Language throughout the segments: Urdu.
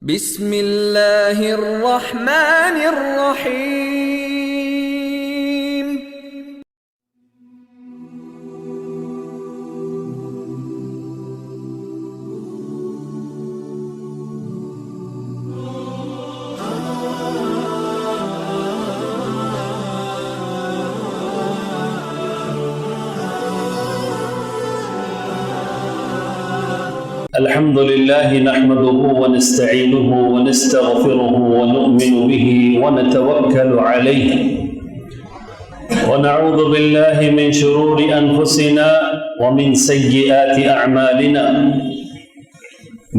بسم اللہ الرحمن الرحیم۔ الحمد لله نحمده ونستعينه ونستغفره ونؤمن به ونتوكل عليه ونعوذ بالله من شرور أنفسنا ومن سيئات أعمالنا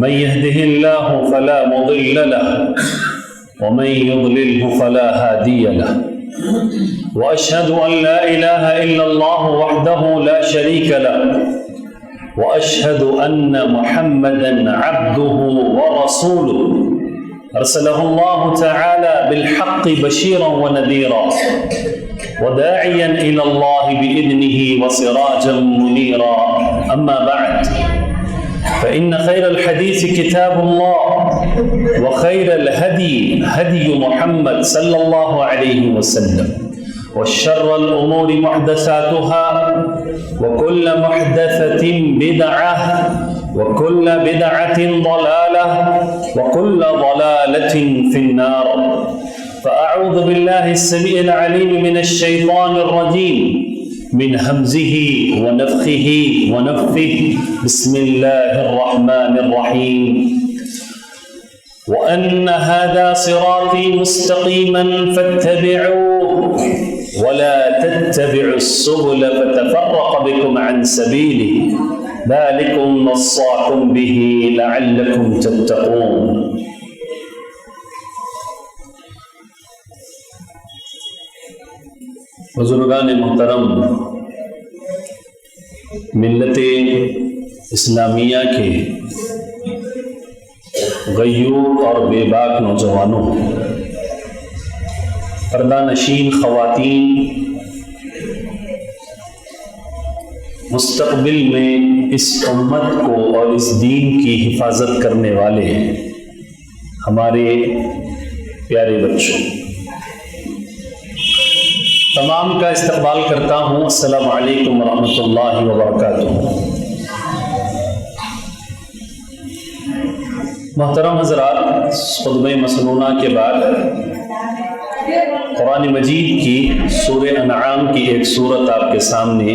من يهده الله فلا مضل له ومن يضلله فلا هادي له وأشهد أن لا إله إلا الله وحده لا شريك له وأشهد أن محمدًا عبده ورسوله أرسله الله تعالى بالحق بشيرا ونذيرا وداعيا إلى الله بإذنه وسراجا منيرا أما بعد فإن خير الحديث كتاب الله وخير الهدي هدي محمد صلى الله عليه وسلم وشر الأمور محدثاتها وكل محدثة بدعة وكل بدعة ضلالة وكل ضلالة في النار فأعوذ بالله السميع العليم من الشيطان الرجيم من همزه ونفخه ونفثه بسم الله الرحمن الرحيم وأن هذا صراطي مستقيما فاتبعوه ولا تتبعوا السبل فتفرق بكم عن سبيله ذلكم وصاكم به لعلكم تتقون۔ بزرگان محترم، ملت اسلامیہ کے غیور اور بے باک نوجوانوں، پردہ نشین خواتین، مستقبل میں اس امت کو اور اس دین کی حفاظت کرنے والے ہمارے پیارے بچوں، تمام کا استقبال کرتا ہوں۔ السلام علیکم ورحمۃ اللہ وبرکاتہ۔ محترم حضرات، خطبہ مسنونہ کے بعد قرآن مجید کی سورہ انعام کی ایک سورت آپ کے سامنے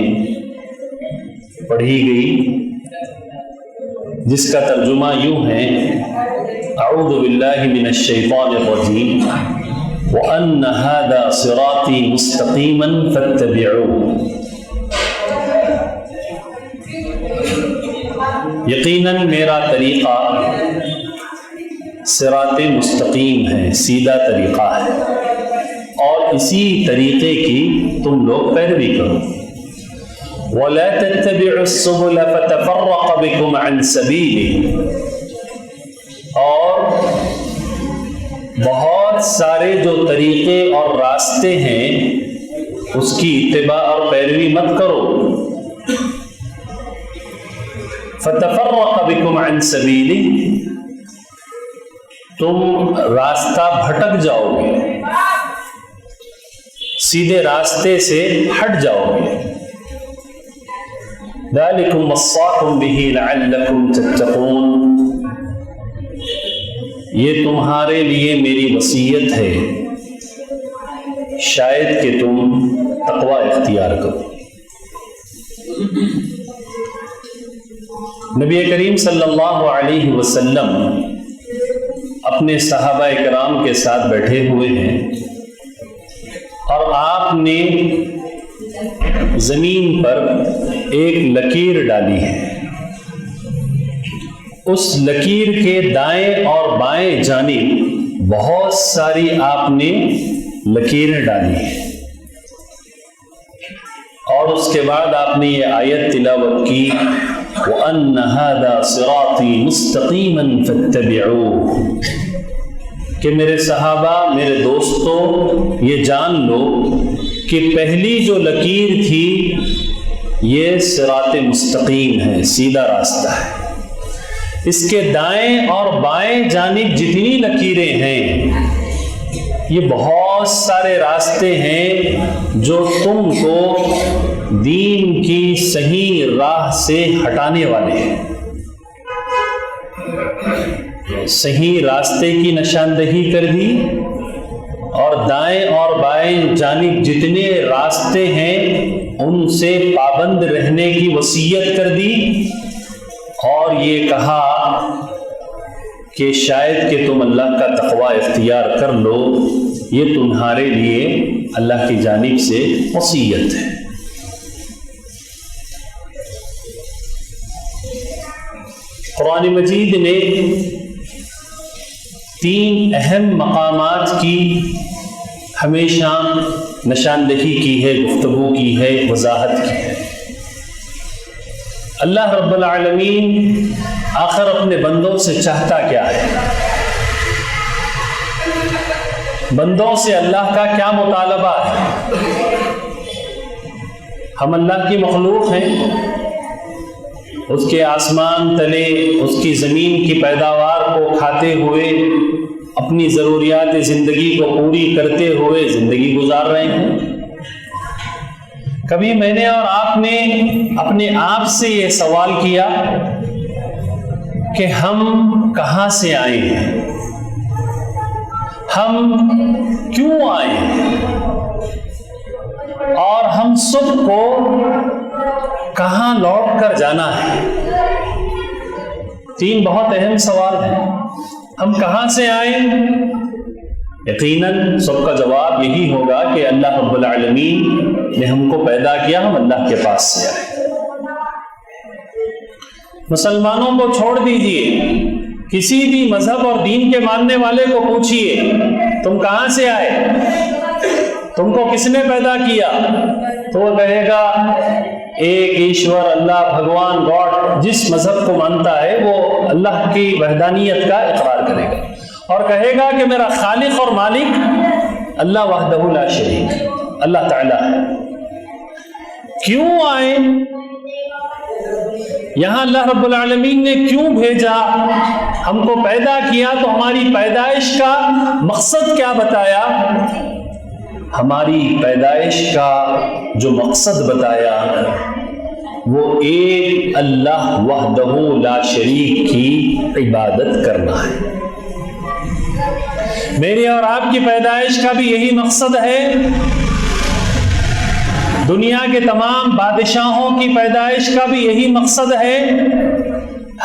پڑھی گئی، جس کا ترجمہ یوں ہے: اعوذ باللہ من الشیطان الرجیم وَأَنَّ هَذَا صِرَاطِي مُسْتَقِيمًا فَاتَّبِعُوهُ۔ یقیناً میرا طریقہ صراط مستقیم ہے، سیدھا طریقہ ہے، اور اسی طریقے کی تم لوگ پیروی کرو۔ وَلَا تَتَّبِعُوا السُّبُلَ فَتَفَرَّقَ بِكُمْ عَنْ سَبِيلِهِ، اور بہت سارے جو طریقے اور راستے ہیں اس کی اتباع اور پیروی مت کرو۔ فَتَفَرَّقَ بِكُمْ عَنْ سَبِيلِهِ، تم راستہ بھٹک جاؤ گے، سیدھے راستے سے ہٹ جاؤ گے۔ ذَلِكُمْ وَصَّاكُمْ بِهِ لَعَلَّكُمْ تَتَّقُونَ، یہ تمہارے لیے میری وصیت ہے، شاید کہ تم تقوی اختیار کرو۔ نبی کریم صلی اللہ علیہ وسلم اپنے صحابہ کرام کے ساتھ بیٹھے ہوئے ہیں، اور آپ نے زمین پر ایک لکیر ڈالی ہے۔ اس لکیر کے دائیں اور بائیں جانب بہت ساری آپ نے لکیریں ڈالی ہیں، اور اس کے بعد آپ نے یہ آیت تلاوت کی: وَأَنَّ هَذَا صِرَاطِي مُسْتَقِيمًا فَاتَّبِعُوهُ، کہ میرے صحابہ، میرے دوستو، یہ جان لو کہ پہلی جو لکیر تھی یہ صراط مستقیم ہے، سیدھا راستہ ہے، اس کے دائیں اور بائیں جانب جتنی لکیریں ہیں یہ بہت سارے راستے ہیں جو تم کو دین کی صحیح راہ سے ہٹانے والے ہیں. صحیح راستے کی نشاندہی کر دی اور دائیں اور بائیں جانب جتنے راستے ہیں ان سے پابند رہنے کی وصیت کر دی اور یہ کہا کہ شاید کہ تم اللہ کا تقوی اختیار کر لو، یہ تمہارے لیے اللہ کی جانب سے وصیت ہے. قرآن مجید نے 3 اہم مقامات کی ہمیشہ نشاندہی کی ہے، گفتگو کی ہے، وضاحت کی ہے. اللہ رب العالمین آخر اپنے بندوں سے چاہتا کیا ہے؟ بندوں سے اللہ کا کیا مطالبہ ہے؟ ہم اللہ کی مخلوق ہیں، اس کے آسمان تلے اس کی زمین کی پیداوار کو کھاتے ہوئے اپنی ضروریات زندگی کو پوری کرتے ہوئے زندگی گزار رہے ہیں. کبھی میں نے اور آپ نے اپنے آپ سے یہ سوال کیا کہ ہم کہاں سے آئے ہیں؟ ہم کیوں آئے ہیں؟ اور ہم سب کو کہاں لوٹ کر جانا ہے؟ 3 بہت اہم سوال ہیں. ہم کہاں سے آئے؟ یقیناً سب کا جواب یہی ہوگا کہ اللہ رب العالمین نے ہم کو پیدا کیا، ہم اللہ کے پاس سے آئے. مسلمانوں کو چھوڑ دیجئے، کسی بھی مذہب اور دین کے ماننے والے کو پوچھئے تم کہاں سے آئے، تم کو کس نے پیدا کیا، تو وہ کہے گا ایک ایشور اللہ بھگوان گاڈ جس مذہب کو مانتا ہے وہ اللہ کی وحدانیت کا اقرار کرے گا اور کہے گا کہ میرا خالق اور مالک اللہ وحدہ لا شریک، اللہ تعالیٰ ہے. کیوں آئے یہاں؟ اللہ رب العالمین نے کیوں بھیجا؟ ہم کو پیدا کیا تو ہماری پیدائش کا مقصد کیا بتایا؟ ہماری پیدائش کا جو مقصد بتایا وہ ایک اللہ وحدہ لا شریک کی عبادت کرنا ہے. میری اور آپ کی پیدائش کا بھی یہی مقصد ہے. دنیا کے تمام بادشاہوں کی پیدائش کا بھی یہی مقصد ہے.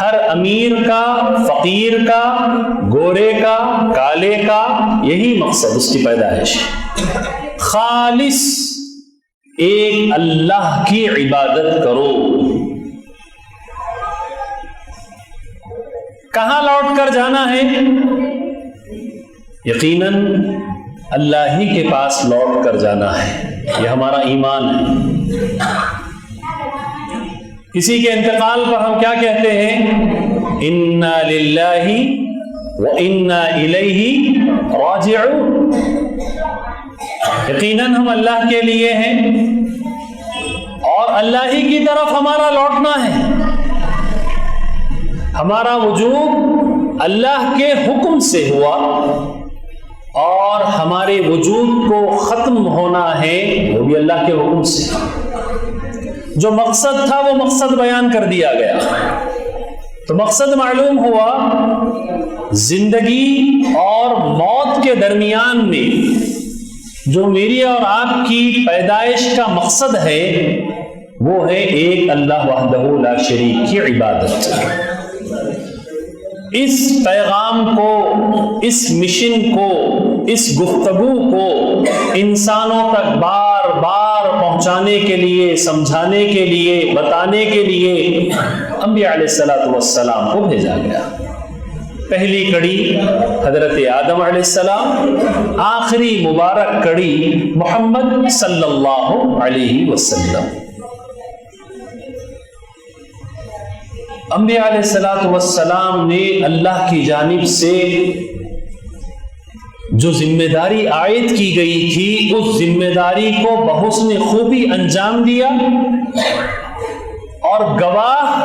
ہر امیر کا، فقیر کا، گورے کا، کالے کا یہی مقصد اس کی پیدائش. خالص ایک اللہ کی عبادت کرو. کہاں لوٹ کر جانا ہے؟ یقیناً اللہ ہی کے پاس لوٹ کر جانا ہے. یہ ہمارا ایمان ہے. کسی کے انتقال پر ہم کیا کہتے ہیں؟ انا للہ وانا الیہ راجعون. یقیناً ہم اللہ کے لیے ہیں اور اللہ ہی کی طرف ہمارا لوٹنا ہے. ہمارا وجود اللہ کے حکم سے ہوا اور ہمارے وجود کو ختم ہونا ہے وہ بھی اللہ کے حکم سے. جو مقصد تھا وہ مقصد بیان کر دیا گیا. تو مقصد معلوم ہوا. زندگی اور موت کے درمیان میں جو میری اور آپ کی پیدائش کا مقصد ہے وہ ہے ایک اللہ وحدہ لا شریک کی عبادت. اس پیغام کو، اس مشن کو، اس گفتگو کو انسانوں تک بار بار پہنچانے کے لیے، سمجھانے کے لیے، بتانے کے لیے انبیاء علیہ السلام کو بھیجا گیا. پہلی کڑی حضرت آدم علیہ السلام، آخری مبارک کڑی محمد صلی اللہ علیہ وسلم. انبیاء علیہ السلام نے اللہ کی جانب سے جو ذمہ داری عائد کی گئی تھی اس ذمہ داری کو بحسن خوبی انجام دیا اور گواہ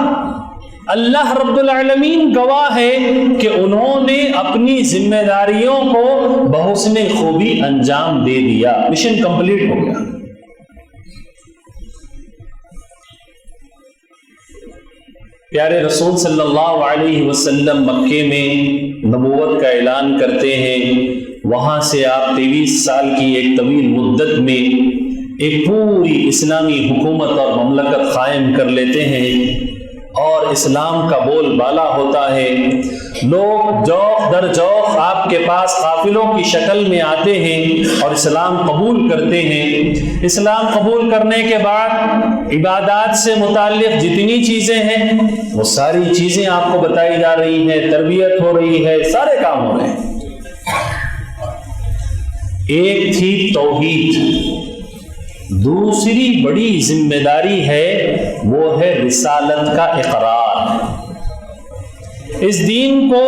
اللہ رب العالمین گواہ ہے کہ انہوں نے اپنی ذمہ داریوں کو بحسن خوبی انجام دے دیا، مشن کمپلیٹ ہو گیا۔ پیارے رسول صلی اللہ علیہ وسلم مکے میں نبوت کا اعلان کرتے ہیں، وہاں سے آپ 23 سال کی ایک طویل مدت میں ایک پوری اسلامی حکومت اور مملکت قائم کر لیتے ہیں، اور اسلام کا بول بالا ہوتا ہے۔ لوگ جوق در جوق آپ کے پاس قافلوں کی شکل میں آتے ہیں اور اسلام قبول کرتے ہیں۔ اسلام قبول کرنے کے بعد عبادات سے متعلق جتنی چیزیں ہیں وہ ساری چیزیں آپ کو بتائی جا رہی ہیں، تربیت ہو رہی ہے، سارے کام ہو رہے ہیں۔ ایک تھی توحید، دوسری بڑی ذمہ داری ہے وہ ہے رسالت کا اقرار۔ اس دین کو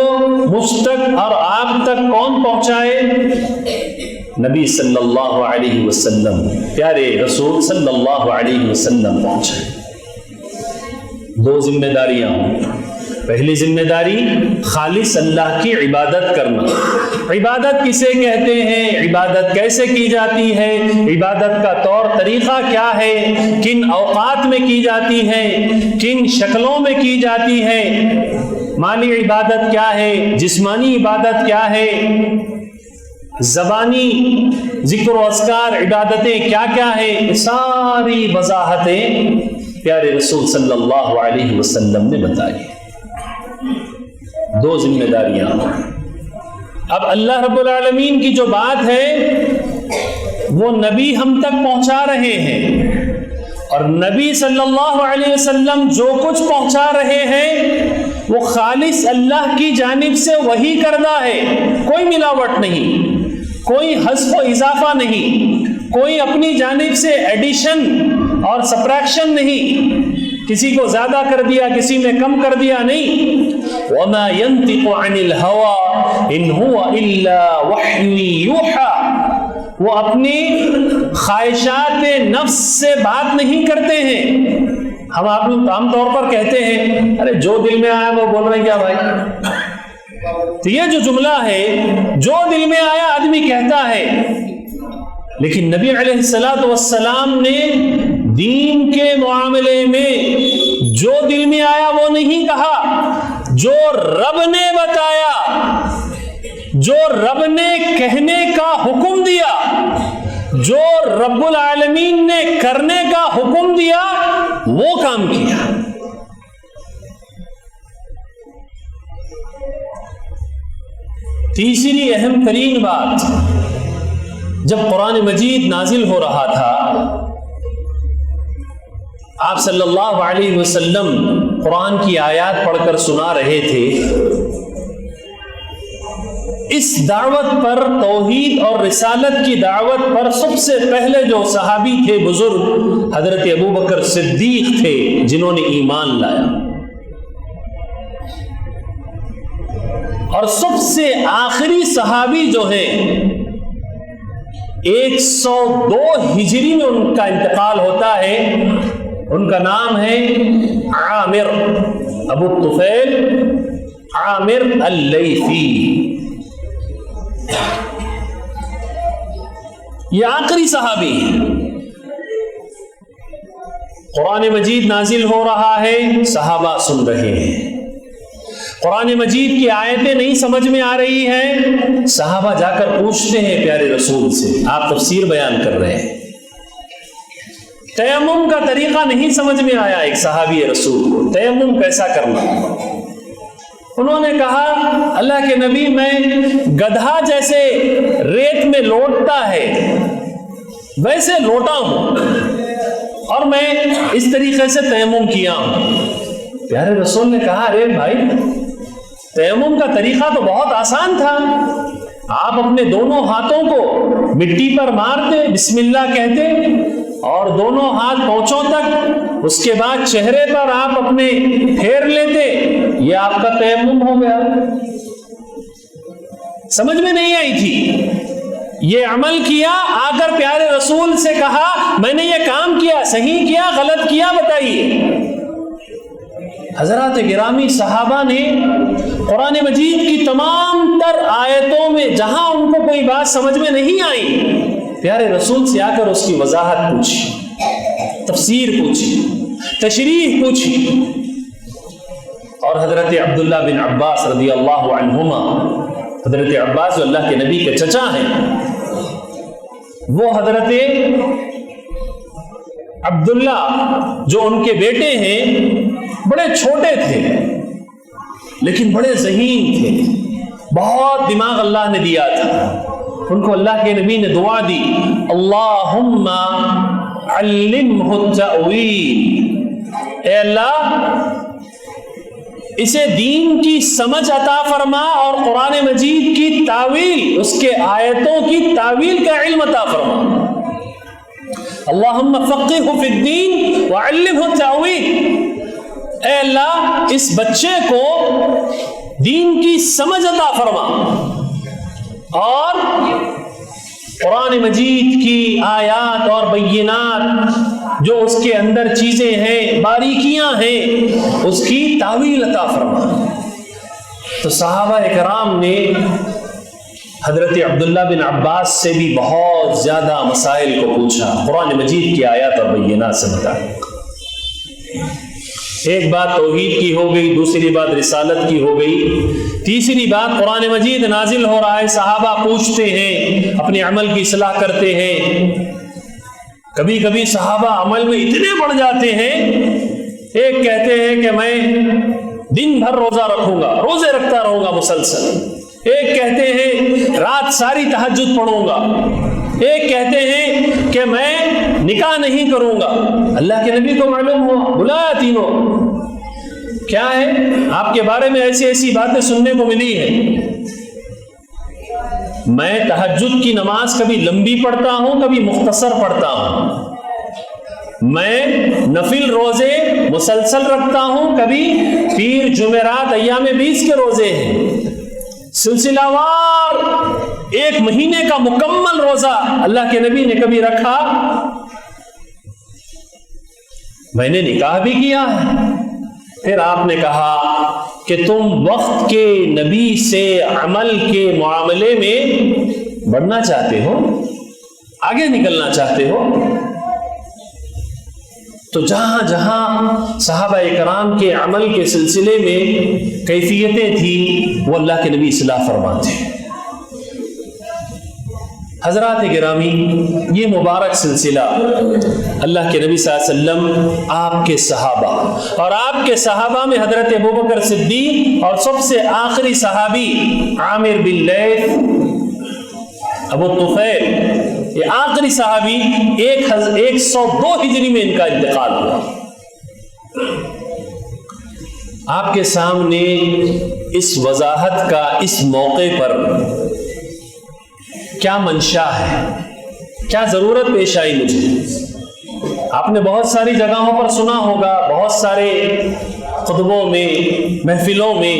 مجھ تک اور آپ تک کون پہنچائے؟ نبی صلی اللہ علیہ وسلم، پیارے رسول صلی اللہ علیہ وسلم پہنچائے۔ دو ذمہ داریاں ہوں۔ پہلی ذمہ داری خالص اللہ کی عبادت کرنا۔ عبادت کسے کہتے ہیں؟ عبادت کیسے کی جاتی ہے؟ عبادت کا طور طریقہ کیا ہے؟ کن اوقات میں کی جاتی ہے؟ کن شکلوں میں کی جاتی ہے؟ مالی عبادت کیا ہے؟ جسمانی عبادت کیا ہے؟ زبانی ذکر و اذکار عبادتیں کیا کیا ہے؟ ساری وضاحتیں پیارے رسول صلی اللہ علیہ وسلم نے بتائی۔ دو ذمہ داریاں۔ اب اللہ رب العالمین کی جو بات ہے وہ نبی ہم تک پہنچا رہے ہیں، اور نبی صلی اللہ علیہ وسلم جو کچھ پہنچا رہے ہیں وہ خالص اللہ کی جانب سے وحی کردہ ہے، کوئی ملاوٹ نہیں، کوئی حذف و اضافہ نہیں، کوئی اپنی جانب سے ایڈیشن اور سبٹریکشن نہیں، کسی کو زیادہ کر دیا کسی میں کم کر دیا نہیں۔ وَمَا يَنْطِقُ عَنِ الْهَوَىٰ إِنْ هُوَ إِلَّا وَحْيٌ يُوحَىٰ، وہ اپنی خواہشات نفس سے بات نہیں کرتے ہیں۔ ہم عام طور پر کہتے ہیں ارے جو دل میں آیا وہ بول رہے ہیں کیا بھائی؟ تو یہ جو جملہ ہے جو دل میں آیا آدمی کہتا ہے، لیکن نبی علیہ الصلوۃ والسلام نے دین کے معاملے میں جو دل میں آیا وہ نہیں کہا، جو رب نے بتایا، جو رب نے کہنے کا حکم دیا، جو رب العالمین نے کرنے کا حکم دیا وہ کام کیا۔ تیسری اہم ترین بات، جب قرآن مجید نازل ہو رہا تھا، آپ صلی اللہ علیہ وسلم قرآن کی آیات پڑھ کر سنا رہے تھے، اس دعوت پر، توحید اور رسالت کی دعوت پر سب سے پہلے جو صحابی تھے بزرگ، حضرت ابوبکر صدیق تھے جنہوں نے ایمان لایا، اور سب سے آخری صحابی جو ہیں 102 ہجری میں ان کا انتقال ہوتا ہے، ان کا نام ہے عامر ابو الطفیل عامر اللیثی۔ یہ آخری صحابی ہیں۔ قرآن مجید نازل ہو رہا ہے، صحابہ سن رہے ہیں، قرآن مجید کی آیتیں نہیں سمجھ میں آ رہی ہیں، صحابہ جا کر پوچھتے ہیں پیارے رسول سے، آپ تفسیر بیان کر رہے ہیں، تیمم کا طریقہ نہیں سمجھ میں آیا ایک صحابی رسول کو، تیمم کیسا کرنا؟ انہوں نے کہا اللہ کے نبی، میں گدھا جیسے ریت میں لوٹتا ہے ویسے لوٹا ہوں، اور میں اس طریقے سے تیمم کیا ہوں۔ پیارے رسول نے کہا ارے بھائی، تیمم کا طریقہ تو بہت آسان تھا، آپ اپنے دونوں ہاتھوں کو مٹی پر مارتے، بسم اللہ کہتے، اور دونوں ہاتھ پونچھوں تک، اس کے بعد چہرے پر آپ اپنے پھیر لیتے، یہ آپ کا تیمم ہو گیا۔ سمجھ میں نہیں آئی تھی، یہ عمل کیا، آ کر پیارے رسول سے کہا میں نے یہ کام کیا، صحیح کیا غلط کیا بتائیے۔ حضرات گرامی صحابہ نے قرآن مجید کی تمام تر آیتوں میں جہاں ان کو کوئی بات سمجھ میں نہیں آئی، پیارے رسول سے آ کر اس کی وضاحت پوچھی، تفسیر پوچھی، تشریح پوچھی. اور حضرت عبداللہ بن عباس رضی اللہ عنہما، حضرت عباس جو اللہ کے نبی کے چچا ہیں، وہ حضرت عبداللہ جو ان کے بیٹے ہیں بڑے چھوٹے تھے لیکن بڑے ذہین تھے، بہت دماغ اللہ نے دیا تھا. ان کو اللہ کے نبی نے دعا دی، اللہم علمہ التأویل، اے اللہ اسے دین کی سمجھ عطا فرما اور قرآن مجید کی تعویل، اس کے آیتوں کی تعویل کا علم عطا فرما. اللہم فقہہ فی الدین وعلمہ التأویل، اے اللہ اس بچے کو دین کی سمجھ عطا فرما اور قرآن مجید کی آیات اور بینات جو اس کے اندر چیزیں ہیں، باریکیاں ہیں، اس کی تعویل عطا فرما. تو صحابہ کرام نے حضرت عبداللہ بن عباس سے بھی بہت زیادہ مسائل کو پوچھا، قرآن مجید کی آیات اور بینات سے متعلق. ایک بات توحید کی ہو گئی، دوسری بات رسالت کی ہو گئی، تیسری بات قرآن مجید نازل ہو رہا ہے، صحابہ پوچھتے ہیں، اپنے عمل کی اصلاح کرتے ہیں. کبھی کبھی صحابہ عمل میں اتنے بڑھ جاتے ہیں، ایک کہتے ہیں کہ میں دن بھر روزہ رکھوں گا، روزے رکھتا رہوں گا مسلسل. ایک کہتے ہیں رات ساری تہجد پڑھوں گا. ایک کہتے ہیں کہ میں نکاح نہیں کروں گا. اللہ کے نبی کو معلوم ہوا، بلایا تینوں، کیا ہے آپ کے بارے میں ایسی ایسی باتیں سننے کو ملی ہیں. میں تہجد کی نماز کبھی لمبی پڑھتا ہوں، کبھی مختصر پڑھتا ہوں. میں نفل روزے مسلسل رکھتا ہوں، کبھی پیر جمعرات ایام 20 کے روزے ہیں. سلسلہ وار ایک مہینے کا مکمل روزہ اللہ کے نبی نے کبھی رکھا. میں نے نکاح بھی کیا ہے. پھر آپ نے کہا کہ تم وقت کے نبی سے عمل کے معاملے میں بڑھنا چاہتے ہو، آگے نکلنا چاہتے ہو. تو جہاں جہاں صحابہ کرام کے عمل کے سلسلے میں کیفیتیں تھیں وہ اللہ کے نبی اصلاح فرماتے. حضرات گرامی، یہ مبارک سلسلہ اللہ کے نبی صلی اللہ علیہ وسلم، آپ کے صحابہ اور آپ کے صحابہ میں حضرت ابوبکر صدیق اور سب سے آخری صحابی عامر بن لیث ابو طفیل، یہ آخری صحابی 102 ہجری میں ان کا انتقال ہوا. آپ کے سامنے اس وضاحت کا اس موقع پر کیا منشا ہے، کیا ضرورت پیش آئی مجھے. آپ نے بہت ساری جگہوں پر سنا ہوگا، بہت سارے خطبوں میں، محفلوں میں،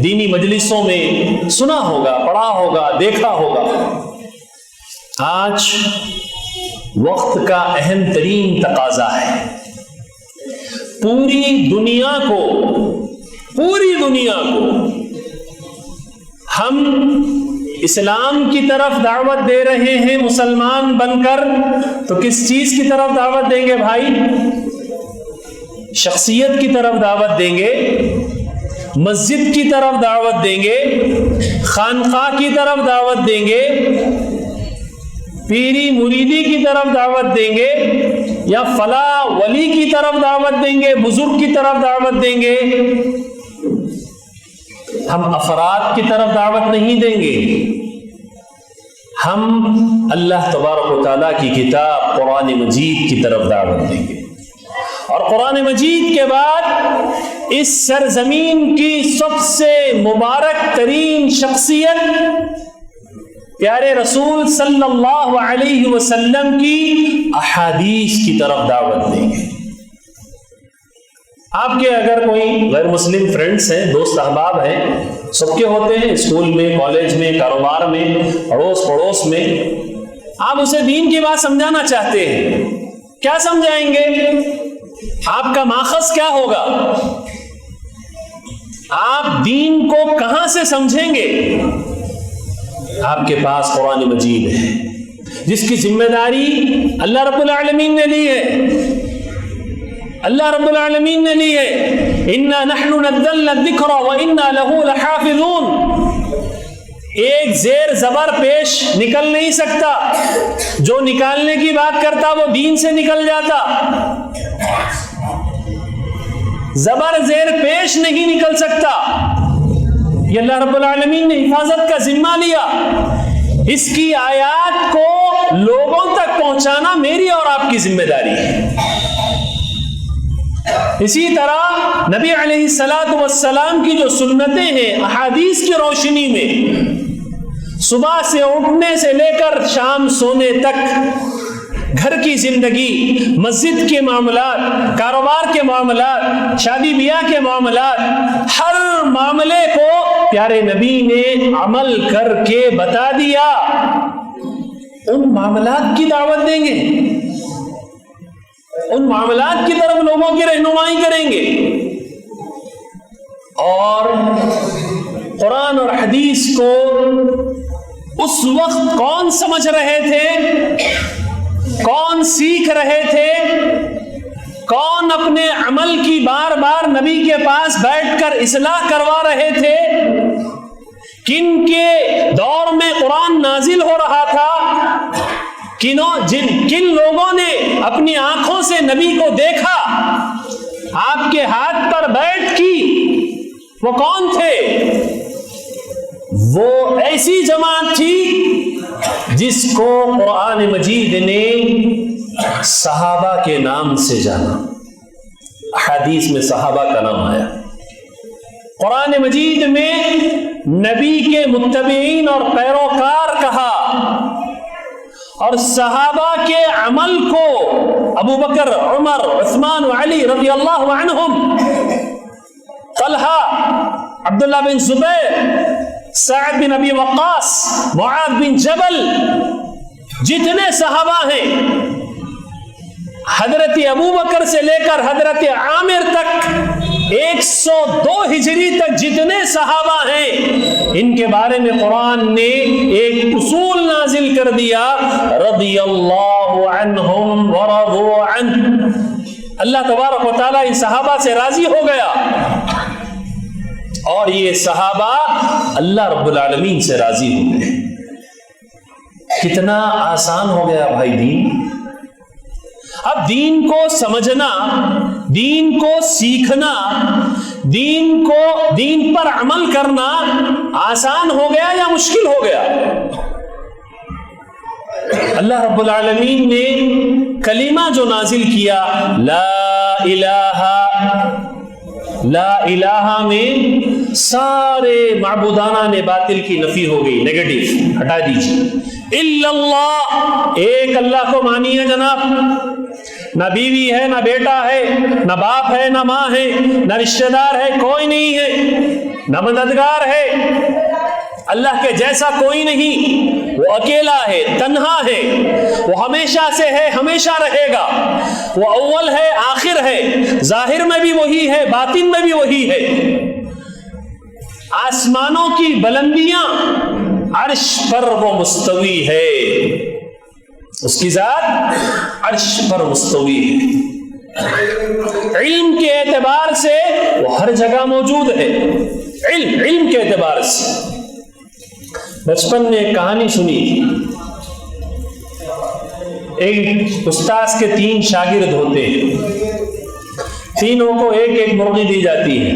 دینی مجلسوں میں سنا ہوگا، پڑھا ہوگا، دیکھا ہوگا. آج وقت کا اہم ترین تقاضا ہے. پوری دنیا کو ہم اسلام کی طرف دعوت دے رہے ہیں مسلمان بن کر، تو کس چیز کی طرف دعوت دیں گے بھائی؟ شخصیت کی طرف دعوت دیں گے، مسجد کی طرف دعوت دیں گے، خانقاہ کی طرف دعوت دیں گے، پیری مریدی کی طرف دعوت دیں گے، یا فلاں ولی کی طرف دعوت دیں گے، بزرگ کی طرف دعوت دیں گے؟ ہم افراد کی طرف دعوت نہیں دیں گے، ہم اللہ تبارک و تعالیٰ کی کتاب قرآن مجید کی طرف دعوت دیں گے. اور قرآن مجید کے بعد اس سرزمین کی سب سے مبارک ترین شخصیت پیارے رسول صلی اللہ علیہ وسلم کی احادیث کی طرف دعوت دیں گے. آپ کے اگر کوئی غیر مسلم فرینڈس ہیں، دوست احباب ہیں، سب کے ہوتے ہیں، اسکول میں، کالج میں، کاروبار میں، اڑوس پڑوس میں، آپ اسے دین کی بات سمجھانا چاہتے ہیں، کیا سمجھائیں گے؟ آپ کا ماخذ کیا ہوگا؟ آپ دین کو کہاں سے سمجھیں گے؟ آپ کے پاس قرآن مجید ہے جس کی ذمہ داری اللہ رب العالمین نے لی ہے. اللہ رب العالمین نے لی ہے. اِنَّا نَحْنُ نَزَّلْنَا الذِّكْرَ وَإِنَّا لَهُ لَحَافِظُونَ. ایک زیر زبر پیش نکل نہیں سکتا. جو نکالنے کی بات کرتا وہ دین سے نکل جاتا. زبر زیر پیش نہیں نکل سکتا. یہ اللہ رب العالمین نے حفاظت کا ذمہ لیا. اس کی آیات کو لوگوں تک پہنچانا میری اور آپ کی ذمہ داری ہے. اسی طرح نبی علیہ الصلوۃ والسلام کی جو سنتیں ہیں احادیث کی روشنی میں، صبح سے اٹھنے سے لے کر شام سونے تک، گھر کی زندگی، مسجد کے معاملات، کاروبار کے معاملات، شادی بیاہ کے معاملات، ہر معاملے کو پیارے نبی نے عمل کر کے بتا دیا. ان معاملات کی دعوت دیں گے، ان معاملات کی طرف لوگوں کی رہنمائی کریں گے. اور قرآن اور حدیث کو اس وقت کون سمجھ رہے تھے، کون سیکھ رہے تھے، کون اپنے عمل کی بار بار نبی کے پاس بیٹھ کر اصلاح کروا رہے تھے، کن کے دور میں قرآن نازل ہو رہا تھا، کن لوگوں نے اپنی آنکھوں سے نبی کو دیکھا، آپ کے ہاتھ پر بیعت کی، وہ کون تھے؟ وہ ایسی جماعت تھی جس کو قرآن مجید نے صحابہ کے نام سے جانا. حدیث میں صحابہ کا نام آیا. قرآن مجید میں نبی کے متبعین اور پیروکار کہا، اور صحابہ کے عمل کو ابو بکر، عمر، عثمان و علی رضی اللہ عنہم، طلحہ، عبداللہ بن زبیر، سعد بن ابی وقاص، معاذ بن جبل، جتنے صحابہ ہیں، حضرت ابو بکر سے لے کر حضرت عامر تک، 102 ہجری تک جتنے صحابہ ہیں، ان کے بارے میں قرآن نے ایک اصول نازل کر دیا، رضی اللہ عنہم ورضوا عنہ. اللہ تبارک و تعالیٰ ان صحابہ سے راضی ہو گیا، اور یہ صحابہ اللہ رب العالمین سے راضی ہو گئے. کتنا آسان ہو گیا بھائی دین. اب دین کو سمجھنا، دین کو سیکھنا، دین پر عمل کرنا آسان ہو گیا یا مشکل ہو گیا؟ اللہ رب العالمین نے کلمہ جو نازل کیا، لا الہ میں سارے معبودانہ نے باطل کی نفی ہو گئی، نیگیٹو ہٹا دیجیے. الا اللہ، ایک اللہ کو مانیے جناب. نہ بیوی ہے، نہ بیٹا ہے، نہ باپ ہے، نہ ماں ہے، نہ رشتہ دار ہے، کوئی نہیں ہے، نہ مددگار ہے. اللہ کے جیسا کوئی نہیں. وہ اکیلا ہے، تنہا ہے، وہ ہمیشہ سے ہے، ہمیشہ رہے گا. وہ اول ہے، آخر ہے، ظاہر میں بھی وہی ہے، باطن میں بھی وہی ہے. آسمانوں کی بلندیاں، عرش پر وہ مستوی ہے. اس کی ذات عرش پر مستوی ہے. علم کے اعتبار سے وہ ہر جگہ موجود ہے. علم کے اعتبار سے. بچپن میں ایک کہانی سنی تھی. ایک استاذ کے 3 شاگرد ہوتے ہیں، تینوں کو ایک ایک مرغی دی جاتی ہے.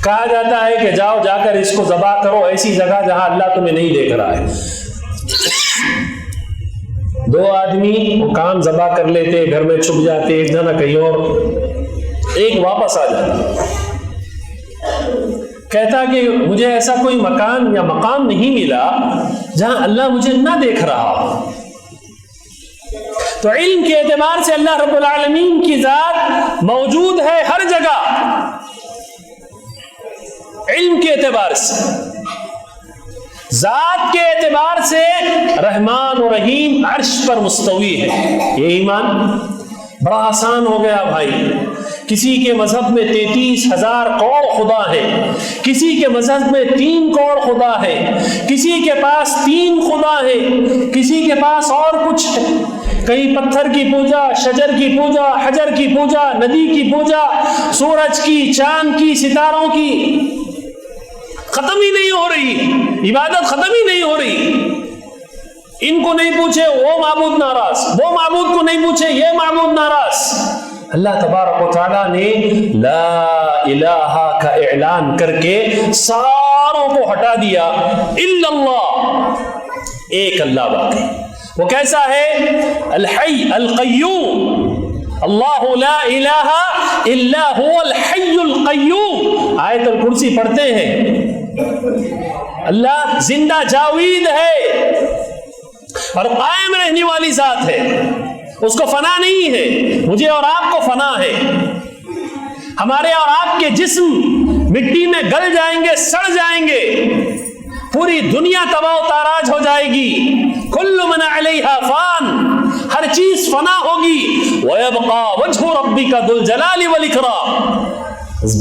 کہا جاتا ہے کہ جاؤ، جا کر اس کو ذبح کرو ایسی جگہ جہاں اللہ تمہیں نہیں دیکھ رہا ہے. 2 آدمی وہ کام ذبح کر لیتے، گھر میں چھپ جاتے، ایک جنا کہیں اور، ایک واپس آ جاتا. کہتا کہ مجھے ایسا کوئی مکان یا مقام نہیں ملا جہاں اللہ مجھے نہ دیکھ رہا. تو علم کے اعتبار سے اللہ رب العالمین کی ذات موجود ہے ہر جگہ. علم کے اعتبار سے، ذات کے اعتبار سے رحمان و رحیم عرش پر مستوی ہے. یہ ایمان بڑا آسان ہو گیا بھائی کسی کے مذہب میں 33,000 کروڑ خدا ہے، کسی کے مذہب میں 3 کروڑ خدا ہے، کسی کے پاس 3 خدا ہے، کسی کے پاس اور کچھ ہے، کہیں پتھر کی پوجا، شجر کی پوجا، حجر کی پوجا، ندی کی پوجا، سورج کی، چاند کی، ستاروں کی، ختم ہی نہیں ہو رہی عبادت، ختم ہی نہیں ہو رہی۔ ان کو نہیں پوچھے وہ معبود ناراض، وہ معبود کو نہیں پوچھے یہ معبود ناراض۔ اللہ تبارک و تعالیٰ نے لا الہ کا اعلان کر کے ساروں کو ہٹا دیا، الا اللہ، ایک اللہ باقی۔ وہ کیسا ہے؟ الحی القیوم، اللہ لا الہ الا هو الحی القیوم۔ آیت الکرسی پڑھتے ہیں، اللہ زندہ جاوید ہے اور قائم رہنے والی ذات ہے، اس کو فنا نہیں ہے، مجھے اور آپ کو فنا ہے۔ ہمارے اور آپ کے جسم مٹی میں گل جائیں گے، سڑ جائیں گے، پوری دنیا تباہ و تاراج ہو جائے گی، کل من علیہا فان، ہر چیز فنا ہوگی، وَيَبْقَى وَجْهُ رَبِّكَ ذُو الْجَلَالِ وَالْإِكْرَامِ،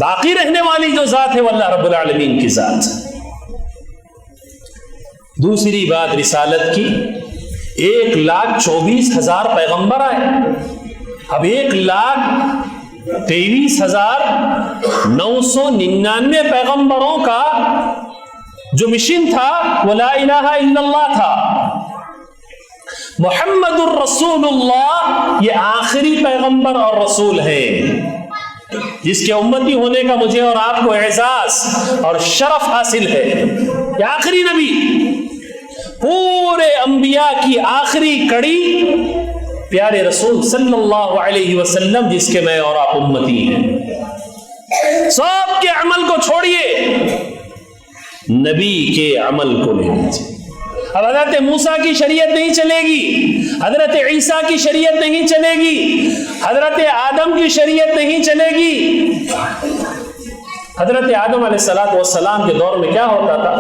باقی رہنے والی جو ذات ہے وہ اللہ رب العالمین کی ذات۔ دوسری بات رسالت کی، 1,24,000 پیغمبر آئے، اب 1,23,999 پیغمبروں کا جو مشن تھا وہ لا الہ الا اللہ تھا۔ محمد الرسول اللہ یہ آخری پیغمبر اور رسول ہے، جس کے امتی ہونے کا مجھے اور آپ کو اعزاز اور شرف حاصل ہے۔ یہ آخری نبی، پورے انبیاء کی آخری کڑی پیارے رسول صلی اللہ علیہ وسلم، جس کے میں اور آپ امتی ہیں۔ سب کے عمل کو چھوڑیے، نبی کے عمل کو لے لیجیے۔ اب حضرت موسیٰ کی شریعت نہیں چلے گی، حضرت عیسیٰ کی شریعت نہیں چلے گی، حضرت آدم کی شریعت نہیں چلے گی۔ حضرت آدم علیہ السلام کے دور میں کیا ہوتا تھا؟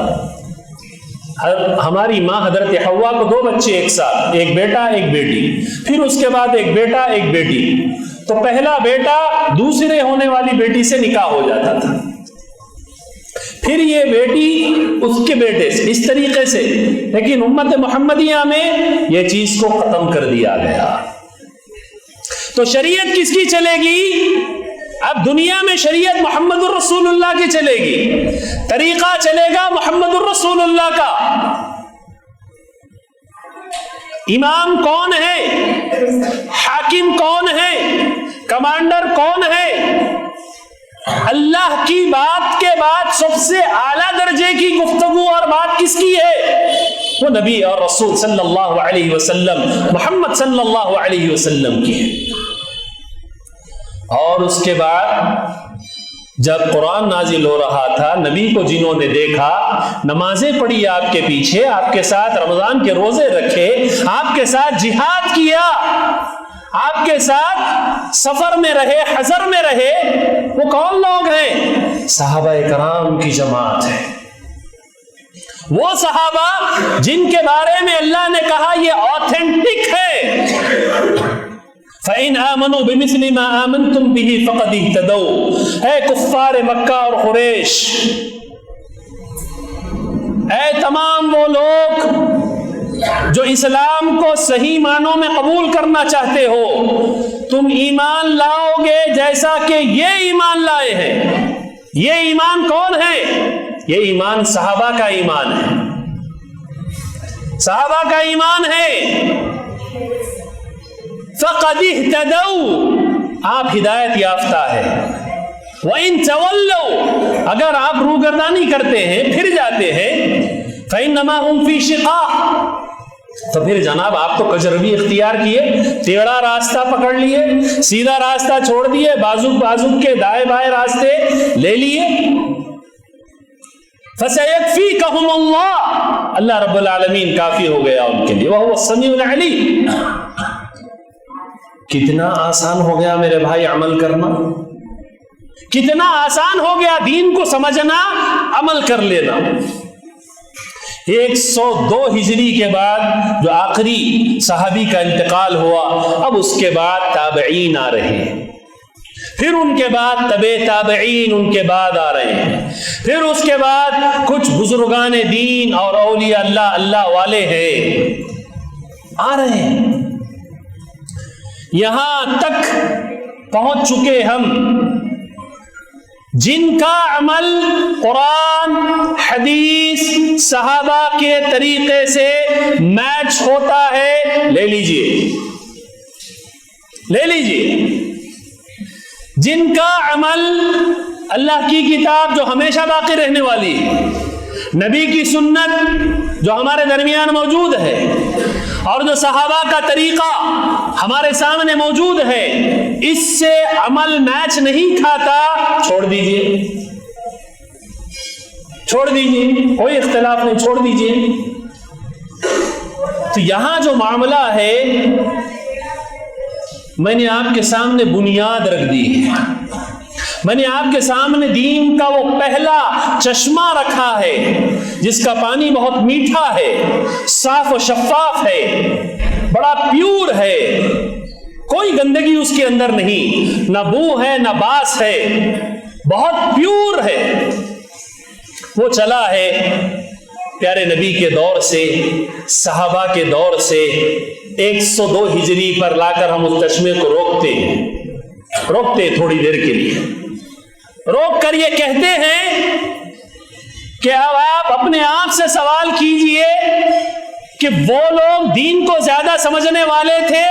ہماری ماں حضرت حوا کو 2 بچے ایک ساتھ، ایک بیٹا ایک بیٹی، پھر اس کے بعد ایک بیٹا ایک بیٹی، تو پہلا بیٹا دوسرے ہونے والی بیٹی سے نکاح ہو جاتا تھا، پھر یہ بیٹی اس کے بیٹے سے، اس طریقے سے۔ لیکن امت محمدیہ میں یہ چیز کو ختم کر دیا گیا۔ تو شریعت کس کی چلے گی؟ اب دنیا میں شریعت محمد الرسول اللہ کی چلے گی، طریقہ چلے گا محمد الرسول اللہ کا۔ امام کون ہے؟ حاکم کون ہے؟ کمانڈر کون ہے؟ اللہ کی بات کے بعد سب سے اعلیٰ درجے کی گفتگو اور بات کس کی ہے؟ وہ نبی اور رسول صلی اللہ علیہ وسلم، محمد صلی اللہ علیہ وسلم کی ہے۔ اور اس کے بعد جب قرآن نازل ہو رہا تھا، نبی کو جنہوں نے دیکھا، نمازیں پڑھی آپ کے پیچھے، آپ کے ساتھ رمضان کے روزے رکھے، آپ کے ساتھ جہاد کیا، آپ کے ساتھ سفر میں رہے، حضر میں رہے، وہ کون لوگ ہیں؟ صحابہ کرام کی جماعت ہے۔ وہ صحابہ جن کے بارے میں اللہ نے کہا یہ آتھینٹک ہے۔ فَإِنْ آمَنُوا بِمِثْلِ مَا آمَنْتُمْ بِهِ فَقَدِ اهْتَدَوْا، اے کفار مکہ اور قریش، اے تمام وہ لوگ جو اسلام کو صحیح معنوں میں قبول کرنا چاہتے ہو، تم ایمان لاؤ گے جیسا کہ یہ ایمان لائے ہیں۔ یہ ایمان کون ہے؟ یہ ایمان صحابہ کا ایمان ہے، صحابہ کا ایمان ہے۔ فَقَدِ اهْتَدَوْا، آپ ہدایت یافتہ ہے۔ وَإِن تَوَلَّوْا، اگر آپ روگردانی کرتے ہیں، پھر جاتے ہیں، فَإِنَّمَا هُمْ فِي شِقَاقٍ، تو پھر جناب آپ تو کجروی اختیار کیے، ٹیڑھا راستہ پکڑ لیے، سیدھا راستہ چھوڑ دیے، بازو کے دائیں بائیں راستے لے لیے۔ فَسَيَكْفِيكَهُمُ اللَّهُ، اللہ رب العالمین کافی ہو گیا ان کے لیے، وَهُوَ السَّمِيعُ الْعَلِيمُ۔ کتنا آسان ہو گیا میرے بھائی عمل کرنا، کتنا آسان ہو گیا دین کو سمجھنا، عمل کر لینا۔ 102 ہجری کے بعد جو آخری صحابی کا انتقال ہوا، اب اس کے بعد تابعین آ رہے ہیں، پھر ان کے بعد تبع تابعین ان کے بعد آ رہے ہیں، پھر اس کے بعد کچھ بزرگان دین اور اولیاء اللہ والے ہیں آ رہے ہیں، یہاں تک پہنچ چکے ہم جن کا عمل قرآن حدیث صحابہ کے طریقے سے میچ ہوتا ہے، لے لیجئے، جن کا عمل اللہ کی کتاب جو ہمیشہ باقی رہنے والی ہے، نبی کی سنت جو ہمارے درمیان موجود ہے، اور جو صحابہ کا طریقہ ہمارے سامنے موجود ہے، اس سے عمل میچ نہیں کھاتا، چھوڑ دیجئے، کوئی اختلاف نہیں، چھوڑ دیجئے۔ تو یہاں جو معاملہ ہے، میں نے آپ کے سامنے بنیاد رکھ دی ہے، میں نے آپ کے سامنے دین کا وہ پہلا چشمہ رکھا ہے جس کا پانی بہت میٹھا ہے، صاف و شفاف ہے، بڑا پیور ہے، کوئی گندگی اس کے اندر نہیں، نہ بو ہے نہ باس ہے، بہت پیور ہے۔ وہ چلا ہے پیارے نبی کے دور سے، صحابہ کے دور سے 102 ہجری پر لا کر ہم اس چشمے کو روکتے تھوڑی دیر کے لیے، روک کر یہ کہتے ہیں کہ اب آپ اپنے آپ سے سوال کیجئے کہ وہ لوگ دین کو زیادہ سمجھنے والے تھے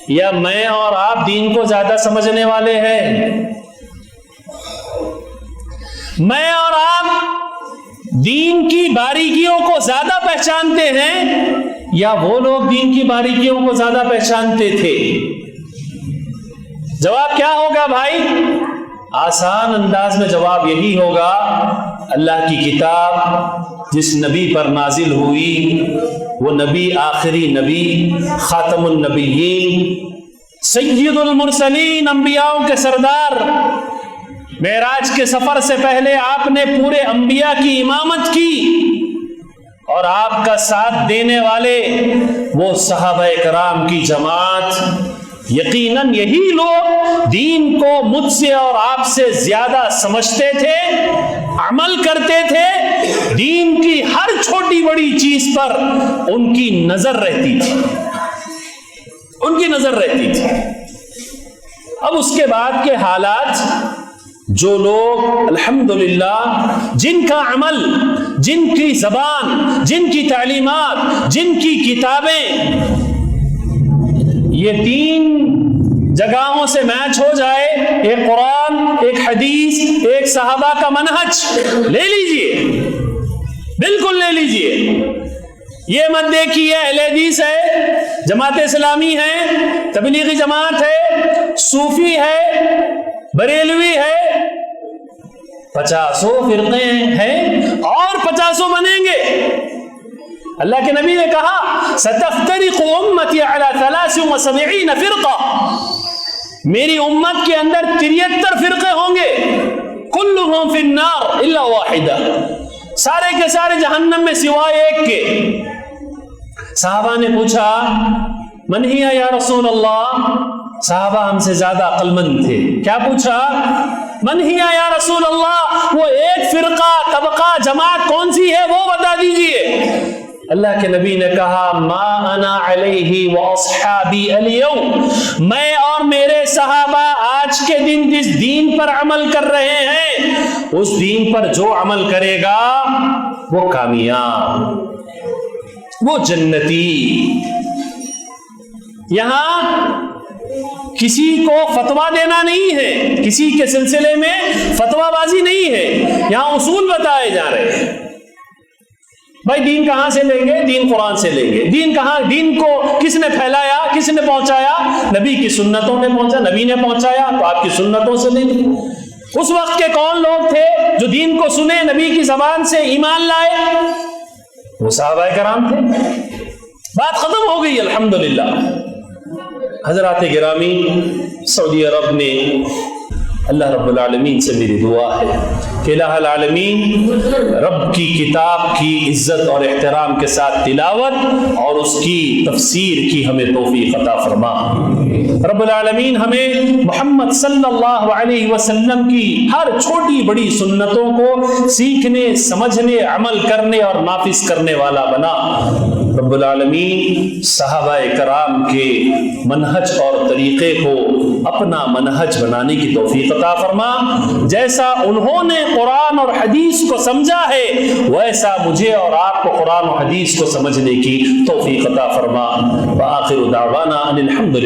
یا میں اور آپ دین کو زیادہ سمجھنے والے ہیں؟ میں اور آپ دین کی باریکیوں کو زیادہ پہچانتے ہیں یا وہ لوگ دین کی باریکیوں کو زیادہ پہچانتے تھے؟ جواب کیا ہوگا بھائی؟ آسان انداز میں جواب یہی ہوگا، اللہ کی کتاب جس نبی پر نازل ہوئی، وہ نبی آخری نبی، خاتم النبیین، سید المرسلین، انبیاءوں کے سردار، معراج کے سفر سے پہلے آپ نے پورے انبیاء کی امامت کی، اور آپ کا ساتھ دینے والے وہ صحابہ کرام کی جماعت، یقیناً یہی لوگ دین کو مجھ سے اور آپ سے زیادہ سمجھتے تھے، عمل کرتے تھے، دین کی ہر چھوٹی بڑی چیز پر ان کی نظر رہتی تھی، اب اس کے بعد کے حالات، جو لوگ الحمدللہ جن کا عمل، جن کی زبان، جن کی تعلیمات، جن کی کتابیں یہ 3 جگہوں سے میچ ہو جائے، ایک قرآن، ایک حدیث، ایک صحابہ کا منہج، لے لیجئے، بالکل لے لیجئے۔ یہ مت دیکھیے اہل حدیث ہے، جماعت اسلامی ہے، تبلیغی جماعت ہے، صوفی ہے، بریلوی ہے، 50 فرقے ہیں اور 50 بنیں گے۔ اللہ کے نبی نے کہا ستفترق امتی علی 73 فرقہ، میری امت کے اندر 73 فرقے ہوں گے، کلہم فی النار الا واحدہ، سارے کے سارے جہنم میں سوائے ایک کے۔ صحابہ نے پوچھا من ہی یا رسول اللہ، صحابہ ہم سے زیادہ عقل مند تھے، کیا پوچھا؟ من ہی یا رسول اللہ، وہ ایک فرقہ، طبقہ، جماعت کون سی ہے وہ بتا دیجئے۔ اللہ کے نبی نے کہا ما انا علیہ واصحابی الیوم، میں اور میرے صحابہ آج کے دن جس دین پر عمل کر رہے ہیں، اس دین پر جو عمل کرے گا وہ کامیاب، وہ جنتی۔ یہاں کسی کو فتویٰ دینا نہیں ہے، کسی کے سلسلے میں فتویٰ بازی نہیں ہے، یہاں اصول بتائے جا رہے ہیں۔ بھائی دین کہاں سے لیں گے؟ دین قرآن سے لیں گے۔ دین کہاں؟ دین کو کس نے پھیلایا، کس نے پہنچایا؟ نبی کی سنتوں نے پہنچا، نبی نے پہنچایا تو آپ کی سنتوں سے لیں گے۔ اس وقت کے کون لوگ تھے جو دین کو سنے، نبی کی زبان سے ایمان لائے؟ وہ صحابہ کرام تھے۔ بات ختم ہو گئی الحمدللہ۔ حضرات گرامی، سعودی عرب نے اللہ رب العالمین سے میری دعا ہے کہ الہ العالمین رب کی کتاب کی عزت اور احترام کے ساتھ تلاوت اور اس کی تفسیر کی ہمیں توفیق عطا فرما۔ رب العالمین ہمیں محمد صلی اللہ علیہ وسلم کی ہر چھوٹی بڑی سنتوں کو سیکھنے، سمجھنے، عمل کرنے اور نافذ کرنے والا بنا۔ رب العالمین صحابہ کرام کے منہج اور طریقے کو اپنا منہج بنانے کی توفیق عطا فرما۔ جیسا انہوں نے قرآن اور حدیث کو سمجھا ہے ویسا مجھے اور آپ کو قرآن و حدیث کو سمجھنے کی توفیق عطا فرما۔ وآخر دعوانا ان الحمد للہ۔